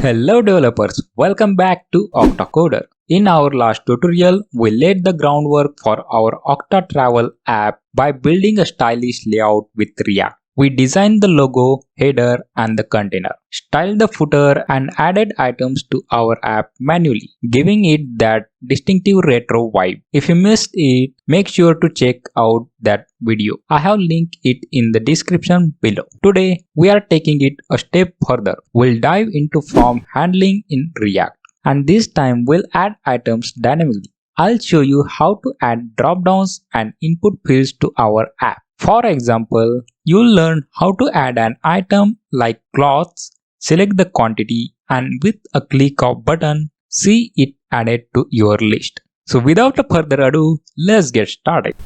Hello developers, welcome back to OctaCoder. In our last tutorial, we laid the groundwork for our Octa Travel app by building a stylish layout with React. We designed the logo, header and the container, styled the footer and added items to our app manually, giving it that distinctive retro vibe. If you missed it, make sure to check out that video. I have linked it in the description below. Today, we are taking it a step further. We'll dive into form handling in React, and this time we'll add items dynamically. I'll show you how to add dropdowns and input fields to our app. For example, you'll learn how to add an item like clothes, select the quantity, and with a click of button, see it added to your list. So without further ado, let's get started.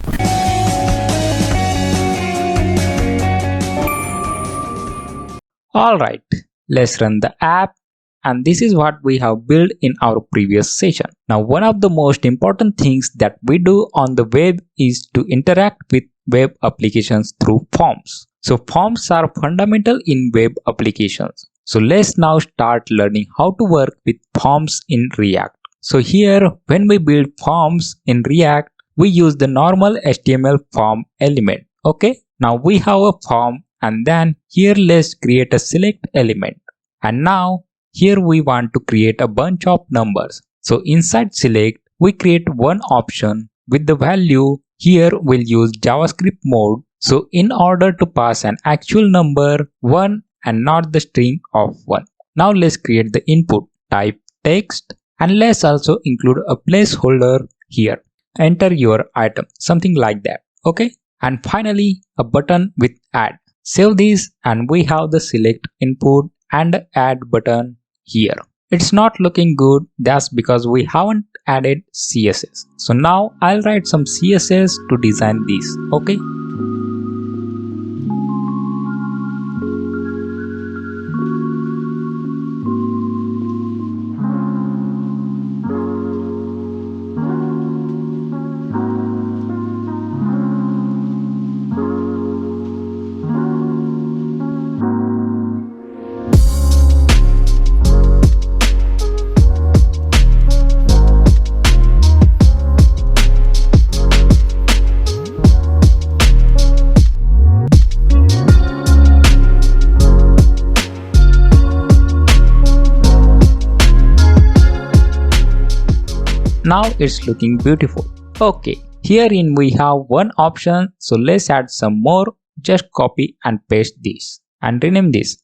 Alright, let's run the app. And this is what we have built in our previous session. Now, one of the most important things that we do on the web is to interact with web applications through forms. So forms are fundamental in web applications. So let's now start learning how to work with forms in React. So here, when we build forms in React, we use the normal HTML form element. Okay, now we have a form, and then here let's create a select element. And now here we want to create a bunch of numbers. So inside select, we create one option with the value. Here we'll use JavaScript mode. So in order to pass an actual number 1 and not the string of 1. Now let's create the input. Type text and let's also include a placeholder here. Enter your item, something like that. Okay. And finally a button with add. Save this and we have the select input and add button here. It's not looking good, that's because we haven't added CSS. So now I'll write some CSS to design this. Okay. Now it's looking beautiful. Okay, herein we have one option, so let's add some more. Just copy and paste this and rename this.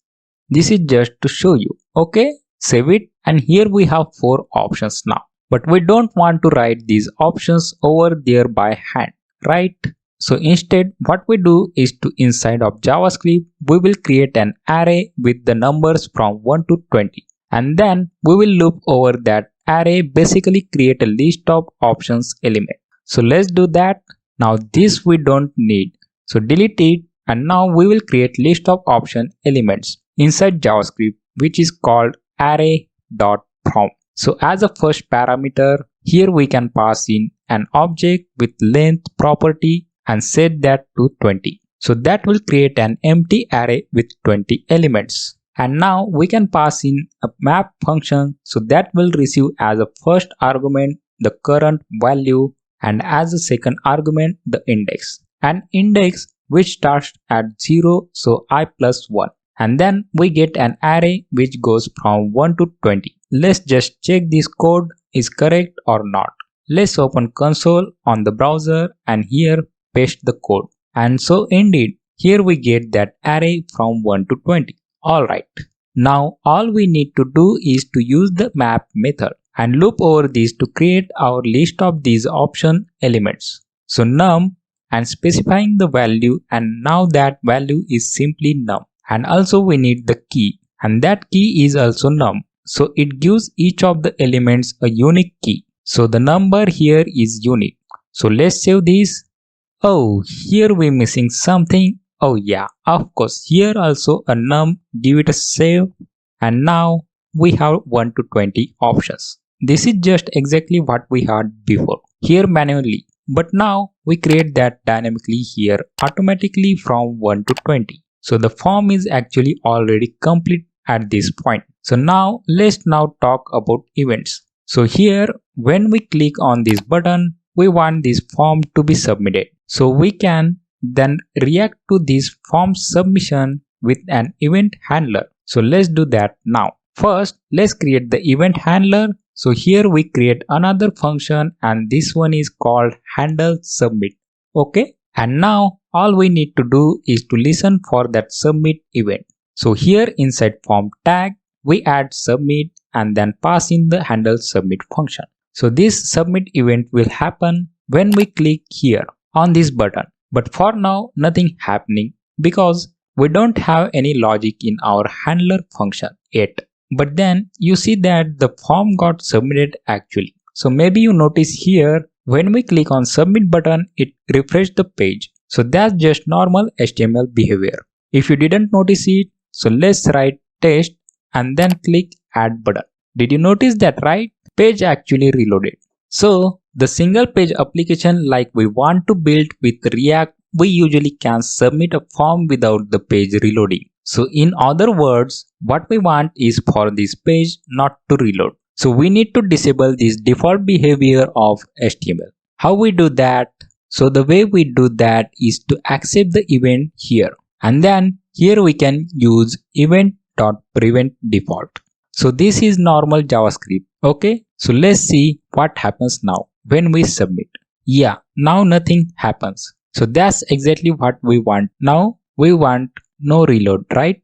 This is just to show you. Okay, save it, and here we have 4 options now. But we don't want to write these options over there by hand, right? So instead what we do is to inside of JavaScript, we will create an array with the numbers from 1 to 20. And then we will loop over that array, basically create a list of options element. So let's do that. Now this we don't need, so delete it, and now we will create list of option elements inside JavaScript, which is called array.from. So as a first parameter, here we can pass in an object with length property and set that to 20. So that will create an empty array with 20 elements. And now we can pass in a map function, so that will receive as a first argument the current value and as a second argument the index. An index which starts at 0, so I plus 1. And then we get an array which goes from 1 to 20. Let's just check this code is correct or not. Let's open console on the browser and here paste the code. And so indeed, here we get that array from 1 to 20. Alright, now all we need to do is to use the map method and loop over this to create our list of these option elements. So num and specifying the value, and now that value is simply num. And also we need the key, and that key is also num. So it gives each of the elements a unique key. So the number here is unique. So let's save this. Oh, here we're missing something. Oh yeah, of course, here also a num, give it a save, and now we have 1 to 20 options. This is just exactly what we had before, here manually, but now we create that dynamically here automatically from 1 to 20. So the form is actually already complete at this point. So now let's now talk about events. So here when we click on this button, we want this form to be submitted. So we can then react to this form submission with an event handler. So let's do that now. First, let's create the event handler. So here we create another function and this one is called handle submit. Okay. And now all we need to do is to listen for that submit event. So here inside form tag, we add submit and then pass in the handle submit function. So this submit event will happen when we click here on this button. But for now, nothing happening because we don't have any logic in our handler function yet. But then you see that the form got submitted actually. So maybe you notice here when we click on submit button, it refreshed the page. So that's just normal HTML behavior. If you didn't notice it, so let's write test and then click add button. Did you notice that, right? Page actually reloaded. So the single page application like we want to build with React, we usually can submit a form without the page reloading. So in other words, what we want is for this page not to reload. So we need to disable this default behavior of HTML. How we do that? So the way we do that is to accept the event here. And then here we can use event.preventDefault. So this is normal JavaScript. Okay. So let's see what happens now when we submit. Yeah, now nothing happens. So that's exactly what we want. Now we want no reload, right?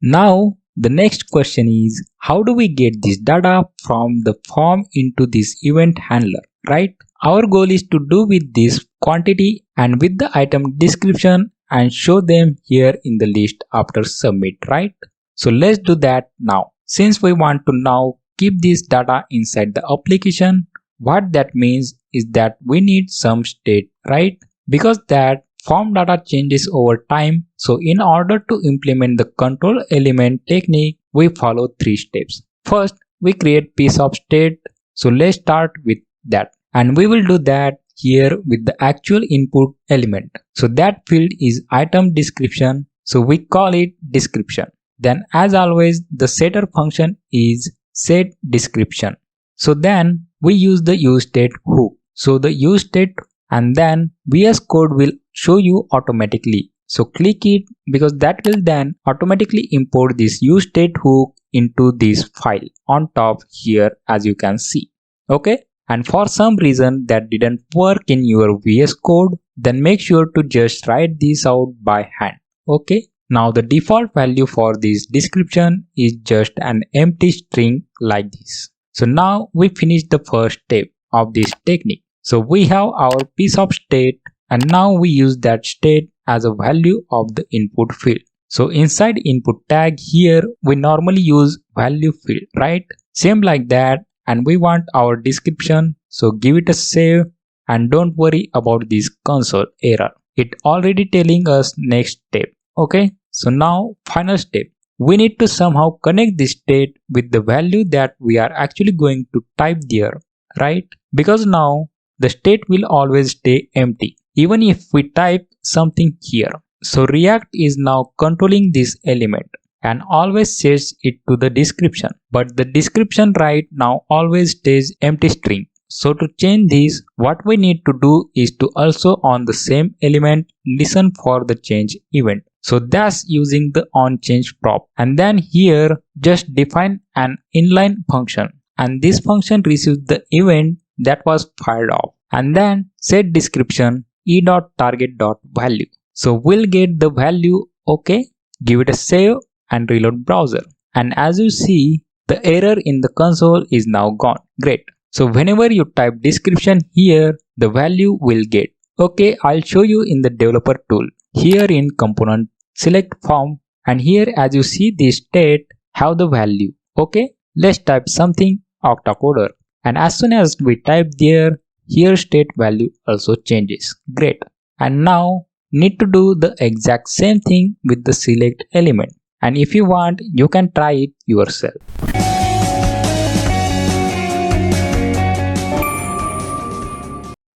Now the next question is, how do we get this data from the form into this event handler, right? Our goal is to do with this quantity and with the item description and show them here in the list after submit, right? So let's do that now. Since we want to now keep this data inside the application, what that means is that we need some state, right? Because that form data changes over time. So in order to implement the control element technique, we follow 3 steps. First, we create piece of state. So let's start with that. And we will do that here with the actual input element. So that field is item description. So we call it description. Then as always, the setter function is set description. So then we use the useState hook. So the useState and then VS Code will show you automatically. So click it because that will then automatically import this useState hook into this file on top here as you can see. Okay. And for some reason that didn't work in your VS Code, then make sure to just write this out by hand. Okay. Now the default value for this description is just an empty string like this. So now we finished the first step of this technique. So we have our piece of state and now we use that state as a value of the input field. So inside input tag here we normally use value field, right? Same like that, and we want our description. So give it a save and don't worry about this console error. It already telling us next step. Okay. So now final step. We need to somehow connect this state with the value that we are actually going to type there, right? Because now the state will always stay empty even if we type something here. So React is now controlling this element and always sets it to the description. But the description right now always stays empty string. So to change this, what we need to do is to also on the same element listen for the change event. So that's using the onChange prop. And then here just define an inline function. And this function receives the event that was fired off. And then set description e.target.value. So we'll get the value. Okay. Give it a save and reload browser. And as you see, the error in the console is now gone. Great. So whenever you type description here, the value will get. Okay, I'll show you in the developer tool. Here in component, select form, and here as you see the state have the value. Okay, let's type something OctaCoder, and as soon as we type there, here state value also changes. Great. And now need to do the exact same thing with the select element, and if you want you can try it yourself.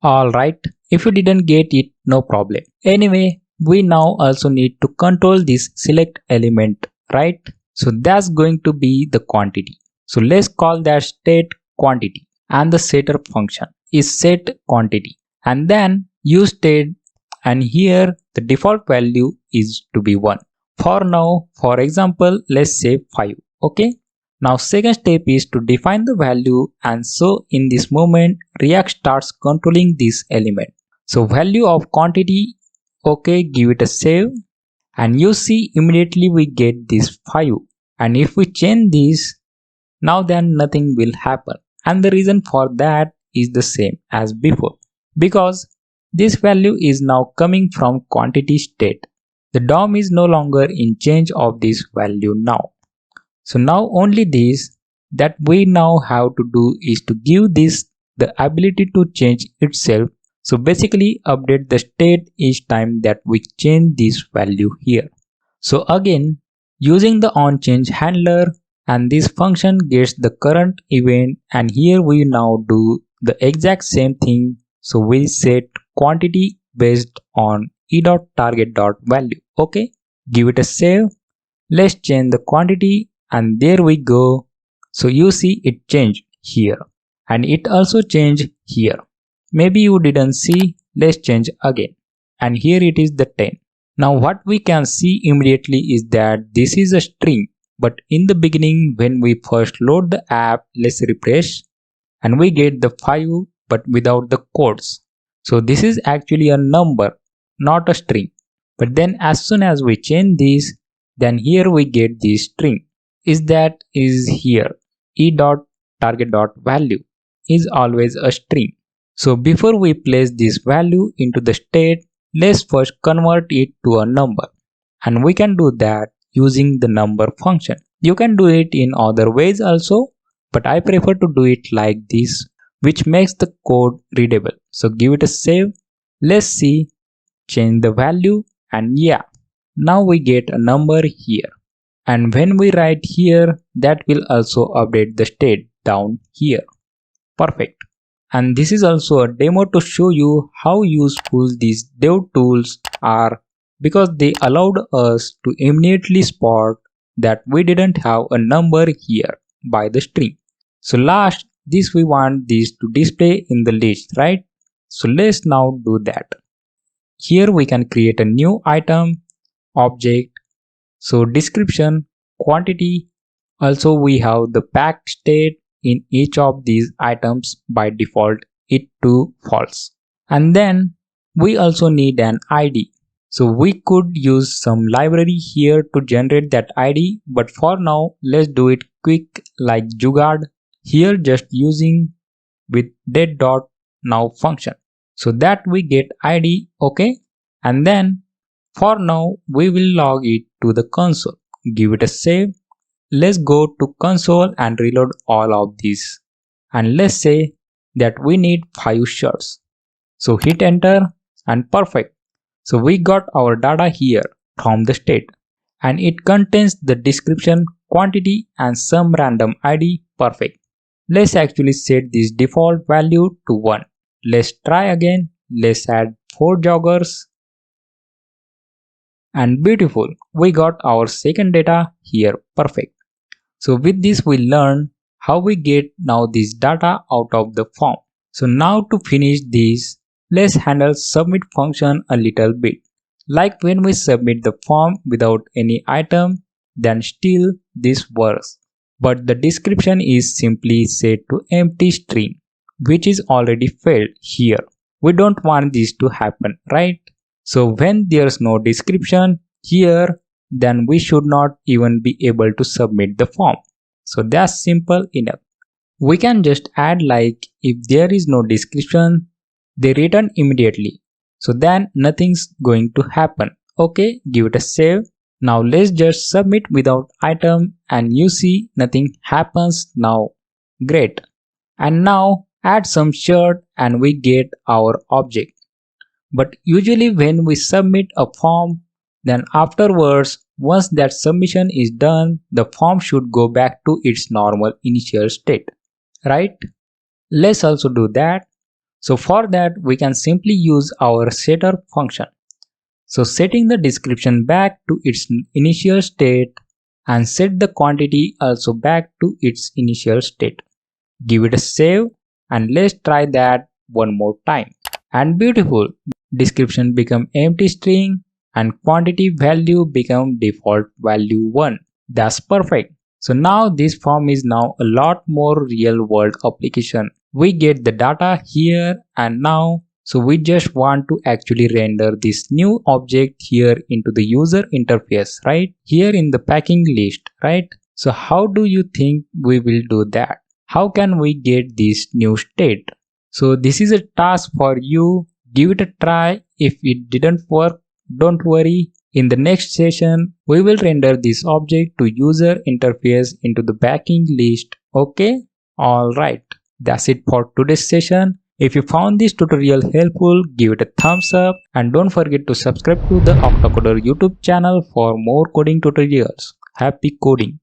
Alright, if you didn't get it, no problem. Anyway, we now also need to control this select element, right? So that's going to be the quantity. So let's call that state quantity, and the setter function is set quantity, and then useState, and here the default value is to be 1. For now, for example, let's say 5. Okay. Now second step is to define the value, and so in this moment React starts controlling this element. So value of quantity, okay, give it a save, and you see immediately we get this 5, and if we change this, now then nothing will happen, and the reason for that is the same as before, because this value is now coming from quantity state. The DOM is no longer in change of this value now. So now only this that we now have to do is to give this the ability to change itself. So basically update the state each time that we change this value here. So again, using the onChange handler, and this function gets the current event, and here we now do the exact same thing. So we set quantity based on e.target.value. Okay, give it a save. Let's change the quantity, and there we go. So you see it changed here, and it also changed here. Maybe you didn't see. Let's change again, and here it is the 10. Now what we can see immediately is that this is a string, but in the beginning when we first load the app, let's refresh, and we get the 5 but without the quotes. So this is actually a number, not a string. But then as soon as we change this, then here we get this string. Is here e.target.value is always a string. So before we place this value into the state, let's first convert it to a number, and we can do that using the number function. You can do it in other ways also, but I prefer to do it like this, which makes the code readable. So give it a save. Let's see, change the value, and yeah, now we get a number here. And when we write here, that will also update the state down here. Perfect. And this is also a demo to show you how useful these dev tools are, because they allowed us to immediately spot that we didn't have a number here by the string. So last, this we want this to display in the list, right? So let's now do that. Here we can create a new item, object, so description, quantity. Also we have the packed state in each of these items. By default it to false, and then we also need an ID. So we could use some library here to generate that ID, but for now let's do it quick like Jugaad. Here just using with dead.now function, so that we get ID. Okay, and then for now we will log it to the console. Give it a save. Let's go to console and reload all of these, and let's say that we need 5 shirts. So hit enter, and perfect. So we got our data here from the state, and it contains the description, quantity, and some random ID. Perfect. Let's actually set this default value to 1. Let's try again. Let's add 4 joggers. And beautiful, we got our second data here. Perfect. So with this we learn how we get now this data out of the form. So now to finish this, let's handle submit function a little bit. Like when we submit the form without any item, then still this works. But the description is simply set to empty string, which is already failed here. We don't want this to happen, right? So when there's no description here, then we should not even be able to submit the form. So that's simple enough. We can just add like if there is no description, they return immediately. So then nothing's going to happen. Okay, give it a save. Now let's just submit without item, and you see nothing happens now. Great. And now add some shirt and we get our object. But usually when we submit a form, then afterwards, once that submission is done, the form should go back to its normal initial state, right? Let's also do that. So for that, we can simply use our setter function. So setting the description back to its initial state, and set the quantity also back to its initial state. Give it a save and let's try that one more time. And beautiful, description become empty string and quantity value become default value 1. That's perfect. So now this form is now a lot more real world application. We get the data here and now. So we just want to actually render this new object here into the user interface, right? Here in the packing list, right? So how do you think we will do that? How can we get this new state? So this is a task for you. Give it a try. If it didn't work, don't worry. In the next session, we will render this object to user interface into the packing list. Okay? Alright. That's it for today's session. If you found this tutorial helpful, give it a thumbs up and don't forget to subscribe to the OctaCoder YouTube channel for more coding tutorials. Happy coding!